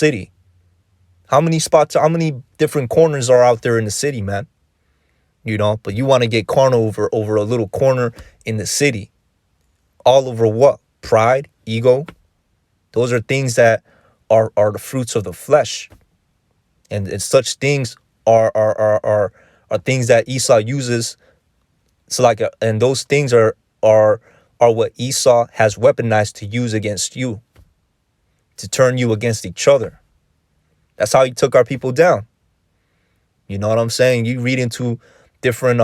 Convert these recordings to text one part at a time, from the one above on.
city. How many spots, how many different corners are out there in the city, man? But you want to get carnal over a little corner in the city. All over what? Pride, ego. Those are things that are the fruits of the flesh. And such things are things that Esau uses. So and those things are what Esau has weaponized to use against you, to turn you against each other. That's how he took our people down. You know what I'm saying? You read into different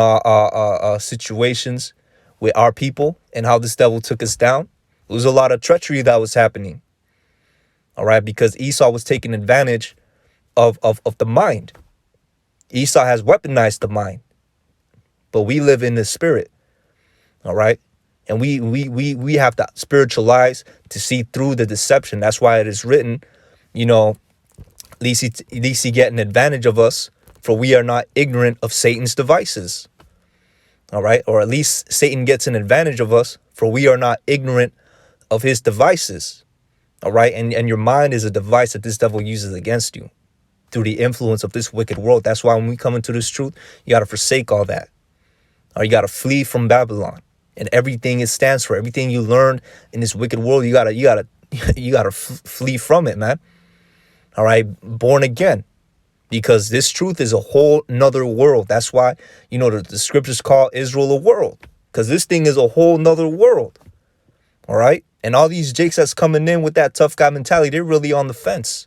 situations with our people and how this devil took us down. There was a lot of treachery that was happening. All right, because Esau was taking advantage of the mind. Esau has weaponized the mind, but we live in the spirit. All right, and we have to spiritualize to see through the deception. That's why it is written, least he get an advantage of us, for we are not ignorant of Satan's devices. All right, or at least Satan gets an advantage of us, for we are not ignorant of his devices. All right, and your mind is a device that this devil uses against you through the influence of this wicked world. That's why when we come into this truth, you got to forsake all that. Or you got to flee from Babylon and everything it stands for. Everything you learned in this wicked world, you gotta flee from it, man. All right, born again, because this truth is a whole nother world. That's why the scriptures call Israel a world, because this thing is a whole nother world. All right. And all these jakes that's coming in with that tough guy mentality, they're really on the fence.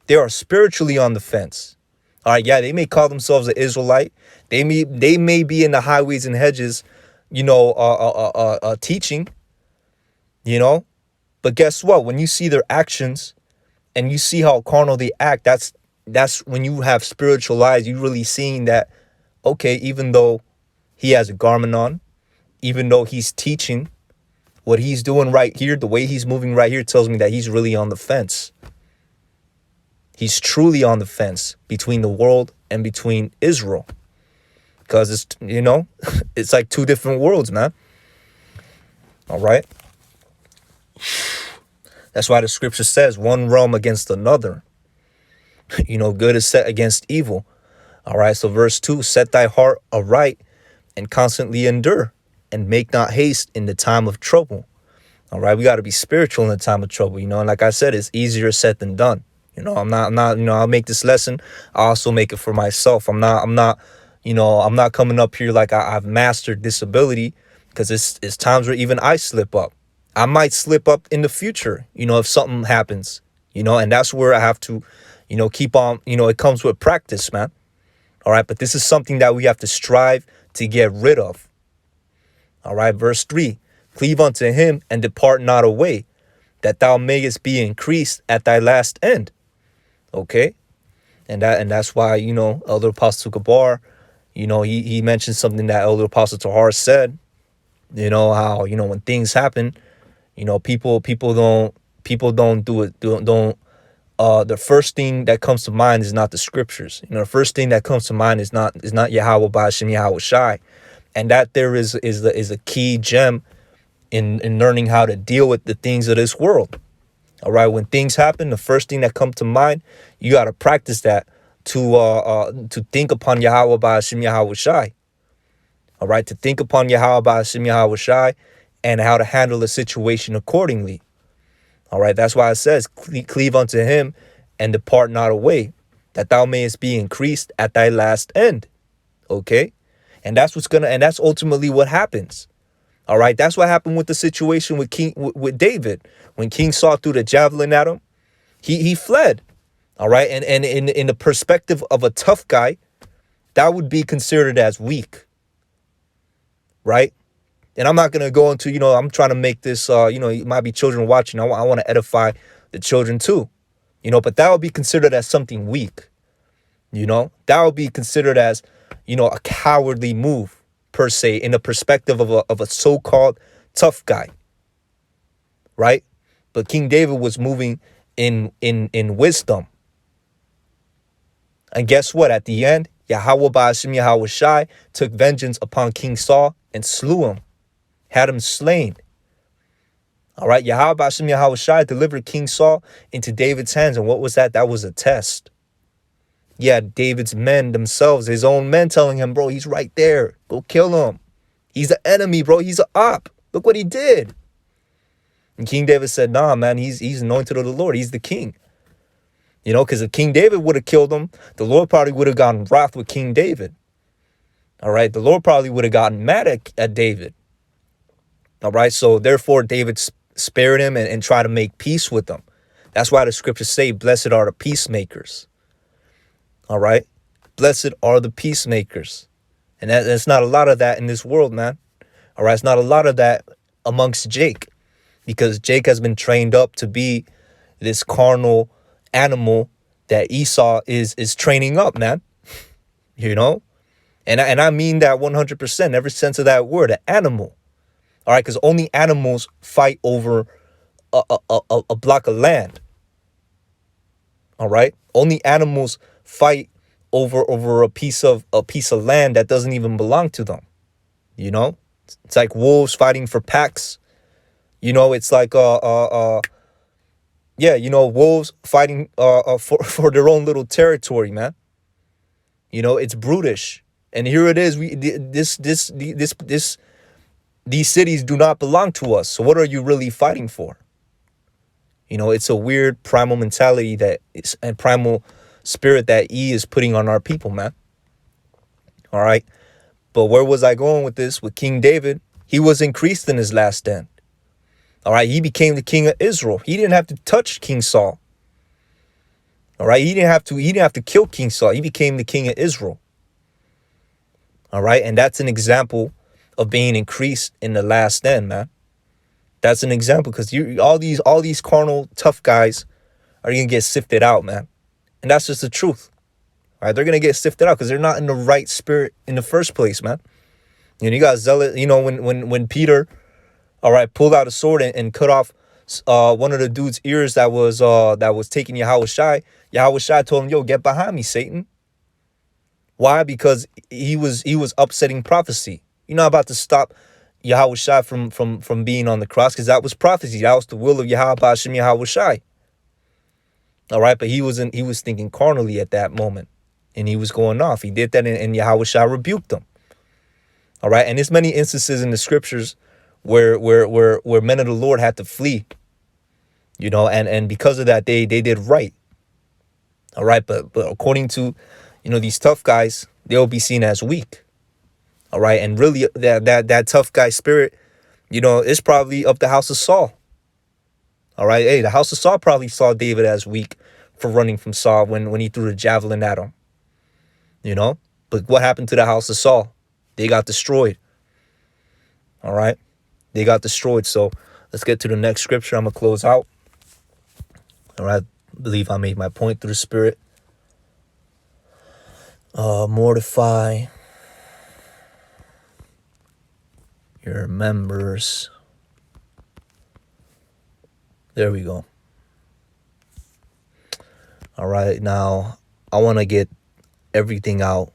They are spiritually on the fence. All right. Yeah, they may call themselves an Israelite. They may be in the highways and hedges, teaching, But guess what? When you see their actions and you see how carnal they act, that's when you have spiritual eyes. You really seeing that, okay, even though he has a garment on, even though he's teaching, what he's doing right here, the way he's moving right here tells me that he's really on the fence. He's truly on the fence between the world and between Israel. Because it's, it's like two different worlds, man. All right. That's why the scripture says one realm against another. Good is set against evil. All right. So verse 2, set thy heart aright and constantly endure, and make not haste in the time of trouble. All right. We got to be spiritual in the time of trouble. And like I said, it's easier said than done. I'm not, I'll make this lesson. I also make it for myself. I'm not coming up here like I've mastered this ability, because it's times where even I slip up. I might slip up in the future, if something happens, and that's where I have to, keep on, it comes with practice, man. All right. But this is something that we have to strive to get rid of. All right. Verse 3, cleave unto him and depart not away, that thou mayest be increased at thy last end. Okay. And that's why, Elder Apostle Gabar, he mentioned something that Elder Apostle Tahar said, how, when things happen, people don't do it. The first thing that comes to mind is not the scriptures. The first thing that comes to mind is not Yahweh Ba'ashem Yahweh Shai. And that there is a key gem in learning how to deal with the things of this world. All right. When things happen, the first thing that comes to mind, you got to practice that to think upon Yahweh Ba'ashem Yahweh Shai. All right. To think upon Yahweh Ba'ashem Yahweh Shai and how to handle the situation accordingly. All right. That's why it says cleave unto him and depart not away, that thou mayest be increased at thy last end. OK. And that's that's ultimately what happens. All right. That's what happened with the situation with David. When King Saul threw the javelin at him, he fled. All right. And in the perspective of a tough guy, that would be considered as weak. Right. And I'm not going to go into, I'm trying to make this, it might be children watching. I want to edify the children, too, but that would be considered as something weak. That would be considered as, a cowardly move, per se, in the perspective of a so-called tough guy. Right. But King David was moving in wisdom. And guess what? At the end, Yahweh Ba'ashem Yahweh Shai took vengeance upon King Saul and slew him, had him slain. All right, Yahweh Hashem Yahweh Shai delivered King Saul into David's hands. And what was that? That was a test. Yeah, David's men themselves, his own men telling him, bro, he's right there. Go kill him. He's an enemy, bro. He's an op. Look what he did. And King David said, nah, man, he's anointed of the Lord. He's the king. You know, because if King David would have killed him, the Lord probably would have gotten wrath with King David. All right, the Lord probably would have gotten mad at David. All right, so therefore David spared him and tried to make peace with them. That's why the scriptures say, blessed are the peacemakers. All right, blessed are the peacemakers. And there's not a lot of that in this world, man. All right, it's not a lot of that amongst Jake, because Jake has been trained up to be this carnal animal that Esau is training up, man. You know, and I mean that 100%, every sense of that word, an animal. All right, because only animals fight over a block of land. All right, only animals fight over a piece of land that doesn't even belong to them. You know, it's like wolves fighting for packs. You know, it's like yeah, you know, wolves fighting for their own little territory, man. You know, it's brutish. And here it is. These cities do not belong to us. So what are you really fighting for? You know, it's a weird primal mentality and primal spirit that E is putting on our people, man. All right. But where was I going with this? With King David, he was increased in his last stand. All right. He became the king of Israel. He didn't have to touch King Saul. All right. He didn't have to kill King Saul. He became the king of Israel. All right. And that's an example of being increased in the last end, man. That's an example, because all these carnal tough guys are gonna get sifted out, man. And that's just the truth. All right, they're gonna get sifted out because they're not in the right spirit in the first place, man. You know, you got zealot. You know, when Peter, all right, pulled out a sword and cut off one of the dude's ears that was taking Yahweh Shai. Yahweh Shai told him, "Yo, get behind me, Satan." Why? Because he was upsetting prophecy. You're not about to stop Yahweh Shai from being on the cross, because that was prophecy. That was the will of Yahweh Hashem Yahweh Shai. All right, but he was thinking carnally at that moment, and he was going off. He did that, and Yahweh Shai rebuked him. All right, and there's many instances in the scriptures where men of the Lord had to flee. You know, and because of that, they did right. All right, but according to, you know, these tough guys, they'll be seen as weak. All right, and really that tough guy spirit, you know, is probably of the house of Saul. All right, hey, the house of Saul probably saw David as weak for running from Saul when he threw the javelin at him. You know, but what happened to the house of Saul? They got destroyed. All right, they got destroyed. So let's get to the next scripture. I'm gonna close out. All right, I believe I made my point through the spirit. Mortify your members. There we go. All right, now I want to get everything out.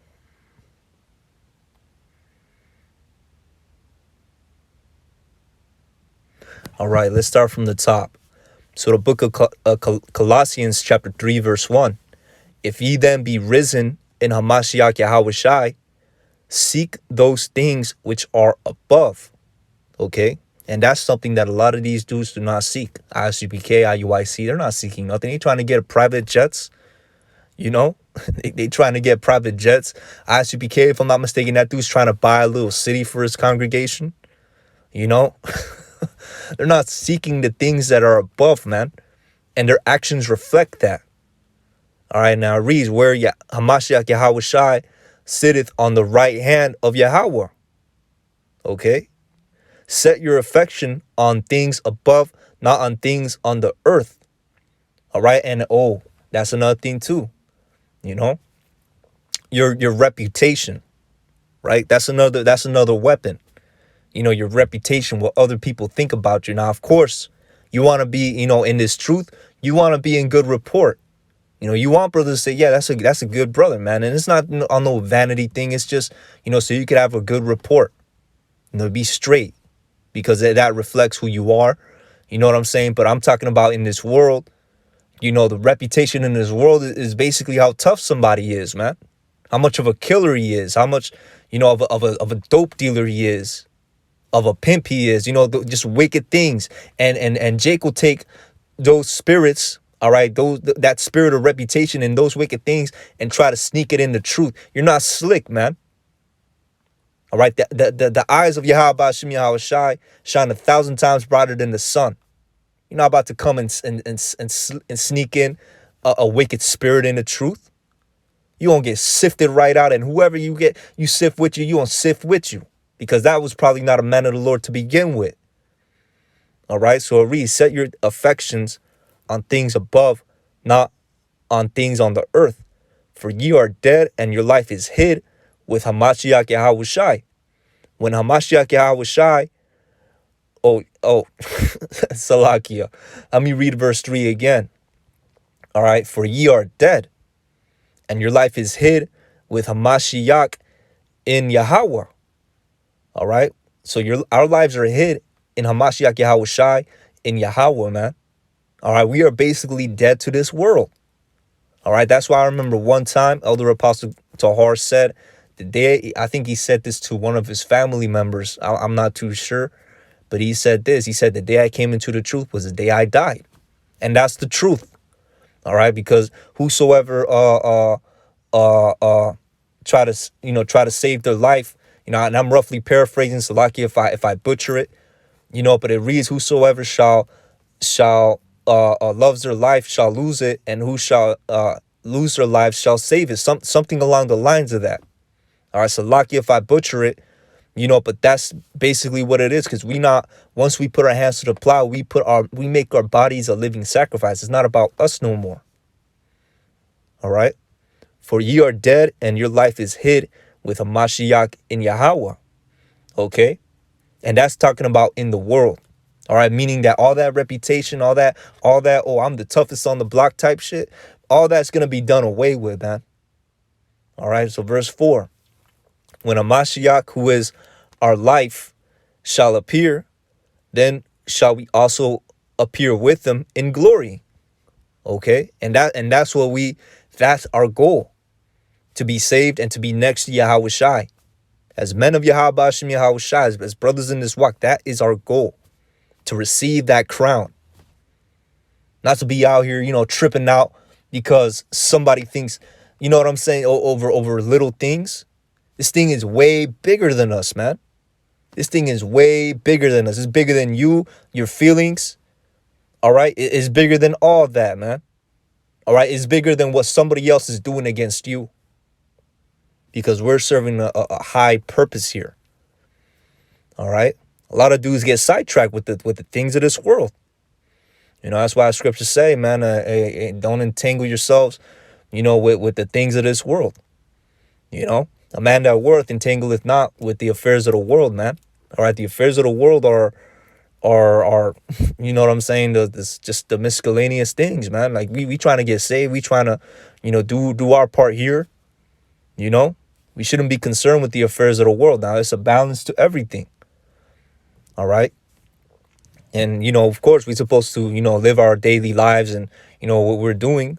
All right, let's start from the top. So the book of Colossians chapter 3 verse 1. If ye then be risen in Hamashiach Yahweh Shai, seek those things which are above. Okay? And that's something that a lot of these dudes do not seek. ISUPK, IUIC, they're not seeking nothing. They trying to get private jets. You know? they trying to get private jets. ISUPK, if I'm not mistaken, that dude's trying to buy a little city for his congregation. You know? They're not seeking the things that are above, man. And their actions reflect that. All right, now it reads, where Hamashiach Yahweh Shai sitteth on the right hand of Yahweh. Okay? Set your affection on things above, not on things on the earth. All right, and that's another thing too. You know? Your reputation, right? That's another weapon. You know, your reputation, what other people think about you. Now, of course, you want to be, you know, in this truth, you want to be in good report. You know, you want brothers to say, yeah, that's a good brother, man. And it's not on no vanity thing. It's just, you know, so you could have a good report. You know, be straight, because that reflects who you are. You know what I'm saying? But I'm talking about in this world, the reputation in this world is basically how tough somebody is, man. How much of a killer he is, how much, of a dope dealer he is, of a pimp he is, just wicked things. And Jake will take those spirits, all right, that spirit of reputation and those wicked things and try to sneak it in the truth. You're not slick, man. All right, the eyes of Yahweh Shem Yahweh Shai shine 1,000 times brighter than the sun. You're not about to come and sneak in a wicked spirit in the truth. You won't get sifted right out, and whoever you sift with you won't sift with you, because that was probably not a man of the Lord to begin with. All right, so it reads, set your affections on things above, not on things on the earth. For ye are dead, and your life is hid with Hamashiach Yahushai. When Hamashiach Yahushai, Salakia. Let me read verse 3 again. All right, for ye are dead, and your life is hid with Hamashiach in Yahweh. All right, so our lives are hid in Hamashiach Yahushai in Yahweh, man. All right, we are basically dead to this world. All right, that's why I remember one time Elder Apostle Tahar said, I think he said this to one of his family members. I'm not too sure, but he said this. He said, the day I came into the truth was the day I died. And that's the truth. All right, because whosoever try to save their life, and I'm roughly paraphrasing, so lucky if I butcher it, but it reads, whosoever shall loves their life shall lose it, and who shall lose their life shall save it. Something along the lines of that. All right, so lucky if I butcher it, but that's basically what it is, because once we put our hands to the plow, we make our bodies a living sacrifice. It's not about us no more. All right, for ye are dead, and your life is hid with a Mashiach in Yahweh. Okay, and that's talking about in the world. All right, meaning that all that reputation, all that, oh, I'm the toughest on the block type shit, all that's gonna be done away with, man. All right, so verse 4. When a Mashiach, who is our life, shall appear, then shall we also appear with them in glory. Okay, and that's our goal, to be saved and to be next to Yahweh Shai. As men of Yahweh Shem Yahweh Shai, as brothers in this walk, that is our goal, to receive that crown. Not to be out here, tripping out because somebody thinks, you know what I'm saying, over little things. This thing is way bigger than us, man. This thing is way bigger than us. It's bigger than you, your feelings. All right? It's bigger than all that, man. All right? It's bigger than what somebody else is doing against you. Because we're serving a high purpose here. All right? A lot of dudes get sidetracked with the things of this world. That's why scriptures say, man, don't entangle yourselves, with the things of this world. A man that worth entangleth not with the affairs of the world, man. All right, the affairs of the world are you know what I'm saying? Just the miscellaneous things, man. Like we trying to get saved, we trying to, do our part here. We shouldn't be concerned with the affairs of the world. Now it's a balance to everything. All right. And, of course, we're supposed to, live our daily lives and, what we're doing.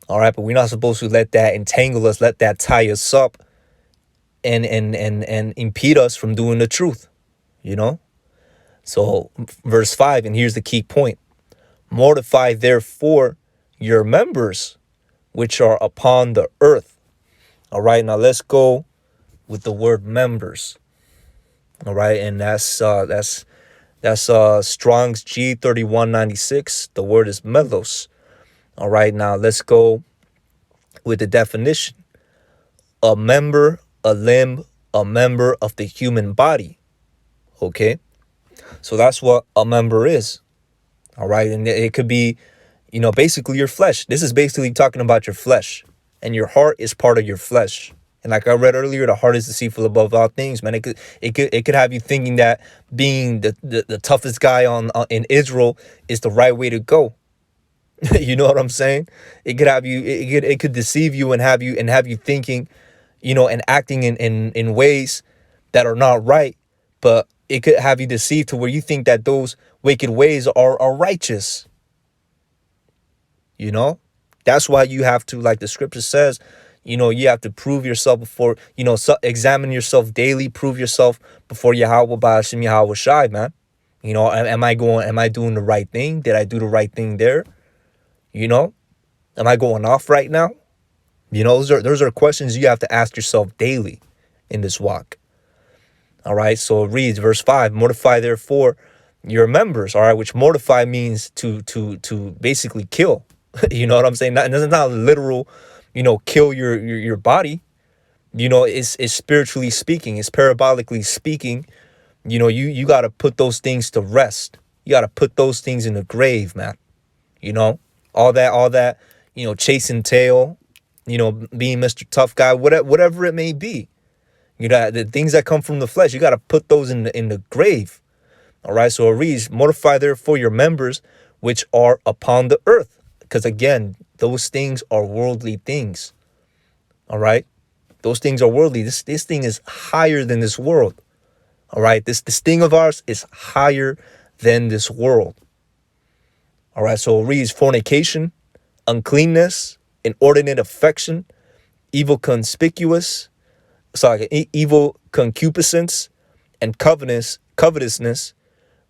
All right. But we're not supposed to let that entangle us, let that tie us up and impede us from doing the truth, So verse 5, and here's the key point. Mortify, therefore, your members, which are upon the earth. All right. Now let's go with the word members. All right. And that's Strong's G3196. The word is melos. All right, now let's go with the definition. A member, a limb, a member of the human body. Okay, so that's what a member is. All right, and it could be, basically your flesh. This is basically talking about your flesh, and your heart is part of your flesh. And like I read earlier, the heart is deceitful above all things, man. It could have you thinking that being the toughest guy in Israel is the right way to go. You know what I'm saying? It could have you. It could deceive you and have you thinking, and acting in ways that are not right. But it could have you deceived to where you think that those wicked ways are righteous. You know, that's why you have to, like the scripture says, you have to prove yourself before, examine yourself daily, prove yourself before Yahweh Ba'ashim Yahweh Shai, man. Am I doing the right thing? Did I do the right thing there? Am I going off right now? Those are questions you have to ask yourself daily in this walk. All right. So it reads verse 5, mortify therefore your members. All right. Which mortify means to basically kill. You know what I'm saying? It's not literal, kill your body. It's spiritually speaking. It's parabolically speaking. You got to put those things to rest. You got to put those things in the grave, man. All that, chasing tail, being Mr. Tough Guy, whatever it may be. The things that come from the flesh, you got to put those in the grave. All right. So it reads, mortify therefore your members which are upon the earth. Because again, those things are worldly things. All right. Those things are worldly. This thing is higher than this world. All right. This thing of ours is higher than this world. All right. So it reads fornication, uncleanness, inordinate affection, evil evil concupiscence, and covetousness,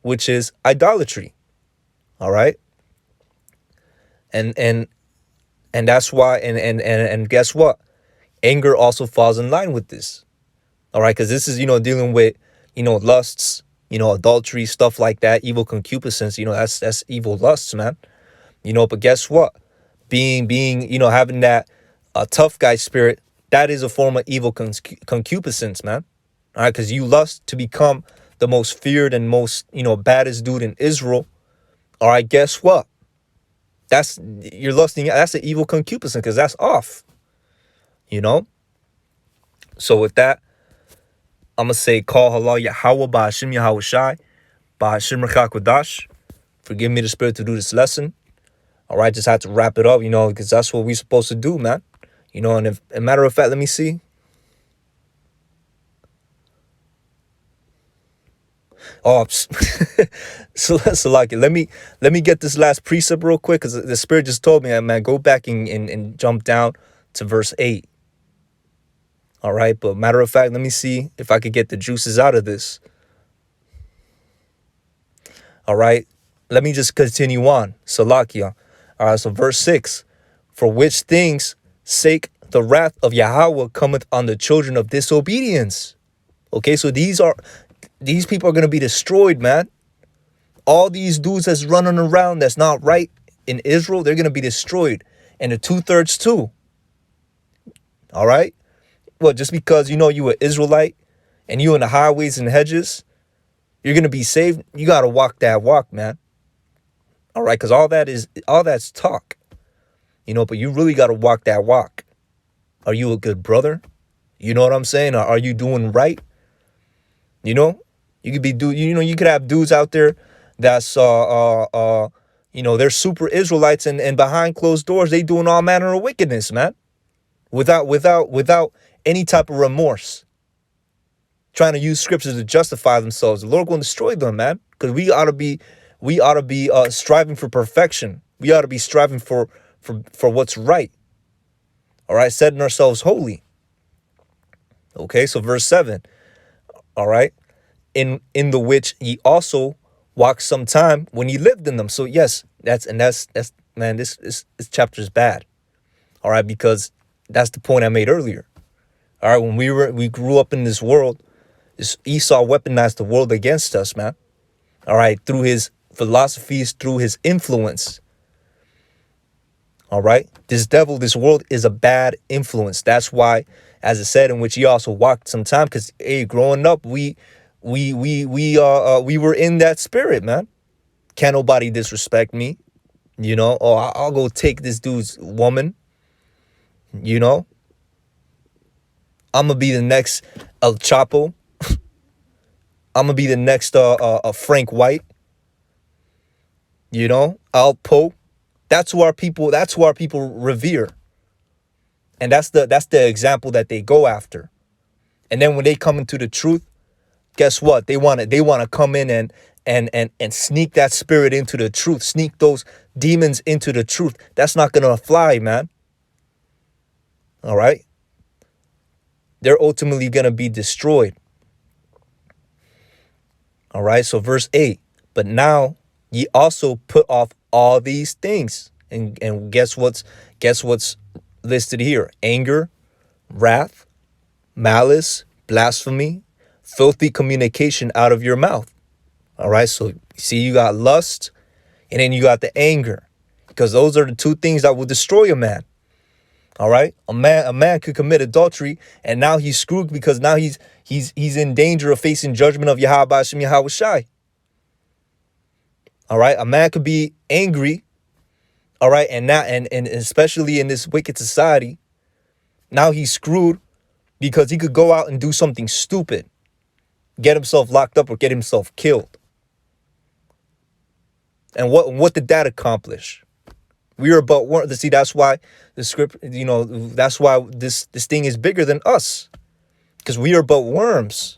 which is idolatry. All right. And that's why, and guess what? Anger also falls in line with this. All right. Because this is, dealing with, lusts, adultery, stuff like that, evil concupiscence, that's evil lusts, man. But guess what? Being, having that tough guy spirit, that is a form of evil concupiscence, man. All right. Because you lust to become the most feared and most, baddest dude in Israel. All right. Guess what? You're lusting. That's an evil concupiscence because that's off. So with that, I'm going to say, call halal Yahweh Ba'ashim Yahweh Shai Ba'ashim Rakakwadash. Forgive me the spirit to do this lesson. All right, just had to wrap it up, because that's what we're supposed to do, man. And if a matter of fact, let me see. Oh, so like let me get this last precept real quick, because the spirit just told me, man, go back and jump down to verse 8. All right, but matter of fact, let me see if I could get the juices out of this. All right, let me just continue on. Salakia. All right, so verse 6, for which things sake the wrath of Yahweh cometh on the children of disobedience. Okay, so these people are going to be destroyed, man. All these dudes that's running around that's not right in Israel, they're going to be destroyed. And the 2/3 too. All right. Well, just because, you an Israelite and you in the highways and hedges, you're going to be saved. You got to walk that walk, man. All right. Because all that's talk, but you really got to walk that walk. Are you a good brother? You know what I'm saying? Are you doing right? You could be you could have dudes out there that's they're super Israelites and behind closed doors they doing all manner of wickedness, man. Without any type of remorse. Trying to use scriptures to justify themselves. The Lord going to destroy them, man. Because we ought to be striving for perfection. We ought to be striving for what's right. All right, setting ourselves holy. Okay, so verse 7. All right. In the which ye also walked some time when ye lived in them. So yes, that's man, this chapter is bad. All right, because that's the point I made earlier. All right, when we grew up in this world, Esau weaponized the world against us, man. All right, through his philosophies, through his influence. All right, this world is a bad influence. That's why, as I said, in which he also walked some time, because growing up, we were in that spirit, man. Can't nobody disrespect me, I'll go take this dude's woman, I'm gonna be the next El Chapo. I'm gonna be the next Frank White. Al Poe. That's who our people revere. And that's the example that they go after. And then when they come into the truth, guess what? They want to come in and sneak that spirit into the truth, sneak those demons into the truth. That's not gonna fly, man. All right. They're ultimately gonna be destroyed. All right. So verse 8. But now ye also put off all these things. And guess what's listed here? Anger, wrath, malice, blasphemy, filthy communication out of your mouth. All right. So see, you got lust and then you got the anger, because those are the two things that will destroy a man. All right. A man could commit adultery and now he's screwed, because now he's in danger of facing judgment of Yahweh Hashem Yahweh Shai. All right. A man could be angry. All right. And now, and especially in this wicked society, now he's screwed, because he could go out and do something stupid, get himself locked up or get himself killed. And what did that accomplish? We are but one. See, that's why the script, that's why this thing is bigger than us, because we are but worms,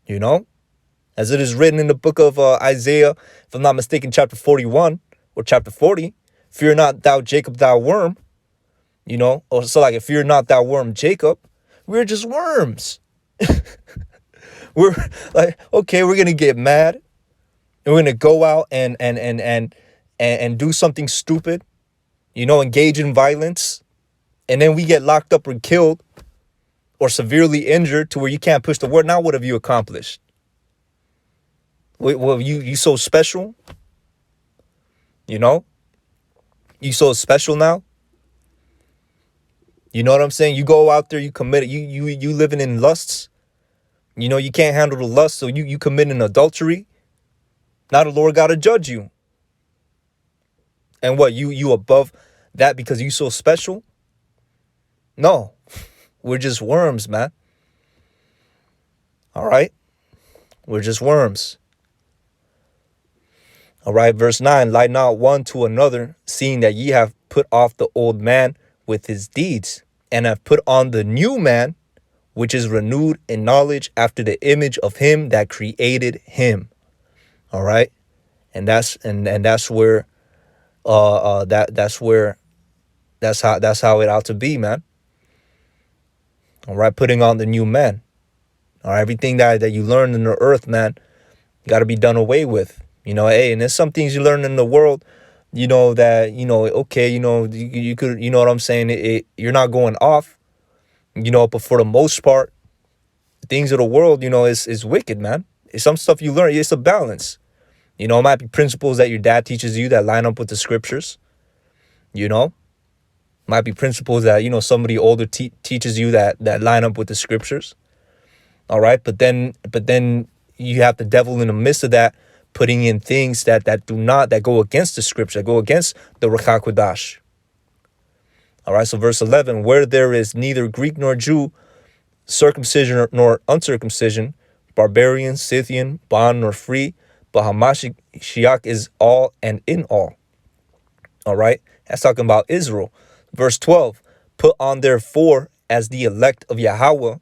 as it is written in the book of Isaiah, if I'm not mistaken, chapter 41 or chapter 40. Fear not, thou Jacob, thou worm. Or so, like, if fear not, thou worm, Jacob. We're just worms. We're like, okay, we're gonna get mad, and we're gonna go out and do something stupid, engage in violence, and then we get locked up or killed or severely injured to where you can't push the word. Now what have you accomplished? Well, you so special? You so special now? You know what I'm saying? You go out there, you commit it, you living in lusts. You can't handle the lust, so you committing adultery. Now the Lord got to judge you. And what, you above that because you so special? No, we're just worms, man. All right. We're just worms. All right. Verse 9, lie not one to another, seeing that ye have put off the old man with his deeds, and have put on the new man, which is renewed in knowledge after the image of him that created him. All right. And that's where that's how it ought to be, man. All right, putting on the new man. All right, everything that you learned in the earth, man, got to be done away with. Hey, and there's some things you learn in the world, that okay, you could, what I'm saying, you're not going off, but for the most part, things of the world, is wicked, man. It's some stuff you learn. It's a balance. It might be principles that your dad teaches you that line up with the scriptures. Might be principles that, somebody older teaches you that line up with the scriptures. All right. But then you have the devil in the midst of that, putting in things that go against the scripture, that go against the Ruach HaKodesh. All right. So verse 11, where there is neither Greek nor Jew, circumcision nor uncircumcision, barbarian, Scythian, bond nor free, but Hamashiach is all and in all. All right. That's talking about Israel. Verse 12, put on therefore as the elect of Yahweh,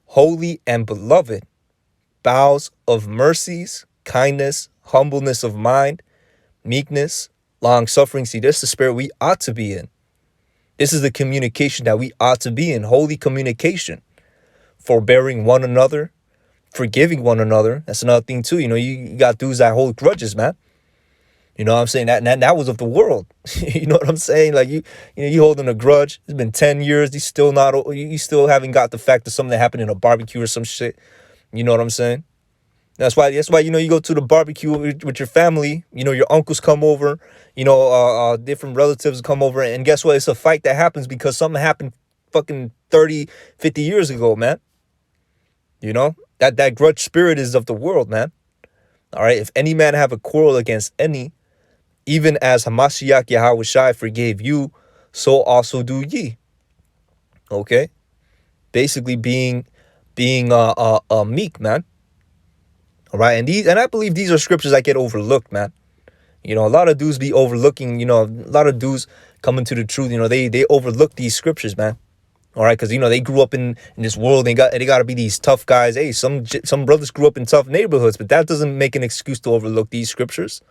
holy and beloved, bowels of mercies, kindness, humbleness of mind, meekness, long suffering. See, this is the spirit we ought to be in. This is the communication that we ought to be in. Holy communication, forbearing one another, forgiving one another. That's another thing too. You got dudes that hold grudges, man. You know what I'm saying? That was of the world. You know what I'm saying? Like you holding a grudge. It's been 10 years. You still haven't got the fact of something that happened in a barbecue or some shit. You know what I'm saying? That's why you go to the barbecue with your family. Your uncles come over. Different relatives come over, and guess what? It's a fight that happens because something happened fucking 30, 50 years ago, man. That grudge spirit is of the world, man. All right. If any man have a quarrel against any, even as Hamashiach Yahweh Shai forgave you, so also do ye. Okay. Basically being meek, man. All right. And I believe these are scriptures that get overlooked, man. A lot of dudes be overlooking, a lot of dudes coming to the truth, they overlook these scriptures, man. All right, because they grew up in this world. They got to be these tough guys. Hey, some brothers grew up in tough neighborhoods, but that doesn't make an excuse to overlook these scriptures.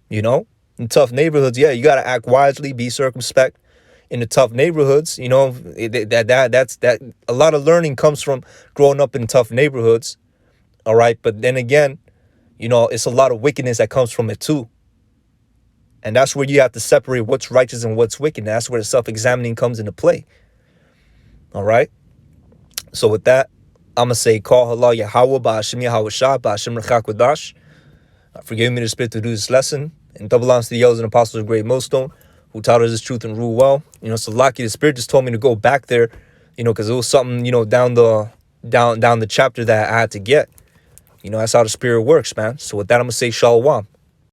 In tough neighborhoods, yeah, you got to act wisely, be circumspect. In the tough neighborhoods, that's a lot of learning comes from growing up in tough neighborhoods. All right, but then again, it's a lot of wickedness that comes from it too. And that's where you have to separate what's righteous and what's wicked. And that's where the self-examining comes into play. All right. So with that, I'm going to say, call halal Yahweh, ba'ashim Yahweh Shah, ba'ashim Rechak Wadash. Forgive me the spirit to do this lesson. And double honors to the elders and apostles of Great Millstone, who taught us this truth and rule well. So lucky the spirit just told me to go back there, because it was something, down the chapter that I had to get. That's how the spirit works, man. So with that, I'm going to say shalom.